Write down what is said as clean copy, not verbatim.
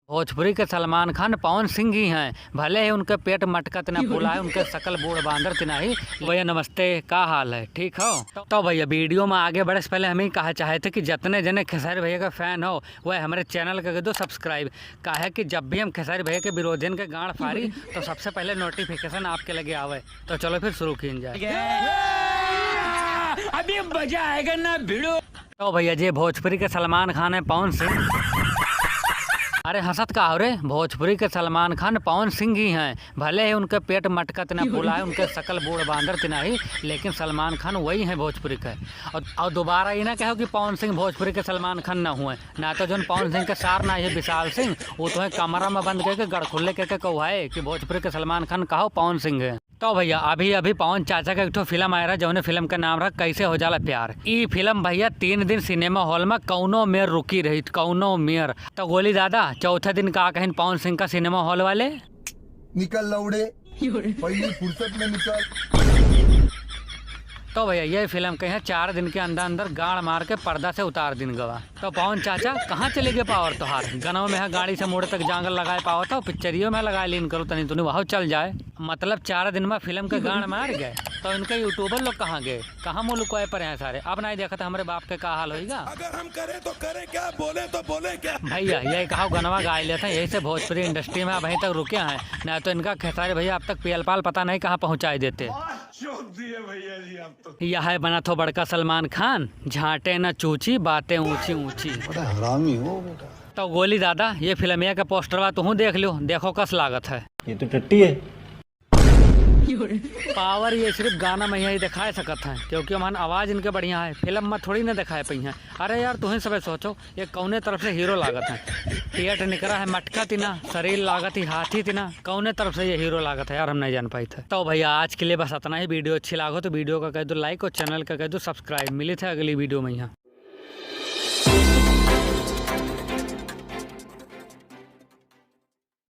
भोजपुरी के सलमान खान पवन सिंह ही हैं। भले ही उनके पेट मटकत ना फूला है, उनके सकल बूढ़ बांदर तना ही। भैया नमस्ते, का हाल है? ठीक हो? तो भैया वीडियो में आगे बढ़े से पहले हम ही कहा चाहे थे कि जितने जने खेसारी भैया का फैन हो वह हमारे चैनल का दो सब्सक्राइब। कहा कि जब भी हम खेसारी भैया के विरोधियन के गांड फाड़ी तो सबसे पहले नोटिफिकेशन आपके लगे आवे। तो चलो फिर शुरू की जाए, अभी मजा आएगा ना भिड़ो। तो भैया जी भोजपुरी के सलमान खान है पवन सिंह। अरे हंसत का हो रे, भोजपुरी के सलमान खान पवन सिंह ही हैं। भले ही उनके पेट मटकत ना फूला है, उनके सकल बूढ़ बांदर तना ही, लेकिन सलमान खान वही हैं भोजपुरी के। और दोबारा ये ना कहो कि पवन सिंह भोजपुरी के सलमान खान ना हुए ना। तो जो पवन सिंह के सार ना है विशाल सिंह, वो तो है कमरा में बंद करके गड़खुल्ले करके कहुआए कि भोजपुरी के सलमान खान कहो पवन सिंह है। तो भैया अभी पवन चाचा का एक ठो फिल्म आया रहा, जौने फिल्म का नाम रहा कैसे हो जाला प्यार। ई फिल्म भैया 3 दिन सिनेमा हॉल में कौनो मेयर रुकी रही, कौनो मेयर। तो गोली दादा चौथे दिन का कहीं पवन सिंह का सिनेमा हॉल वाले निकल लौड़े, पहली फुर्सत में निकल। तो भैया ये फिल्म कहे 4 दिन के अंदर अंदर गाड़ मार के पर्दा से उतार दिन गवा। तो पवन चाचा कहाँ चले गए पावर तोहार? गनों में है गाड़ी से मोड़ तक जांगल लगाए पाओ था, पिक्चरियों में लगा लीन करो तनी तुनी वहाँ चल जाए। मतलब 4 दिन में फिल्म के गाड़ मार गए। तो इनके यूट्यूबर लोग कहाँ गए? कहाँ मुँह लुकाए पर हैं सारे? अब नहीं देखा था हमारे बाप के का हाल होगा। अगर हम करें तो करें क्या, बोले तो बोले क्या। भैया यही कहा गनवा गा लेते हैं, यही से भोजपुरी इंडस्ट्री में अब यहीं तक रुके हैं। नहीं तो इनका खेसारी भैया अब तक पीएल पाल पता नहीं कहाँ पहुँचाए देते। भैया जी आप तो यह है बना तो बड़का सलमान खान, झांटे न चूची बातें ऊंची ऊंची। हरामी हो बेटा। तो गोली दादा ये फिल्मिया का पोस्टरवा तू देख लो, देखो कस लागत है। ये तो टट्टी है। पावर ये सिर्फ गाना में ही दिखा सकत है, क्योंकि हमारा आवाज़ इनके बढ़िया है, फिल्म में थोड़ी ना दिखाए पई हैं। अरे यार तुम्हें सब सोचो ये कौने तरफ से हीरो लागत है? पेट निकला है मटका तिना, शरीर लागत ही हाथी तिना, कौने तरफ से ये हीरो लागत है यार, हम नहीं जान पाई थे। तो भैया आज के लिए बस इतना ही। वीडियो अच्छी लागो तो वीडियो का कह दो लाइक और चैनल का कह दो सब्सक्राइब। मिली थे अगली वीडियो में यहाँ।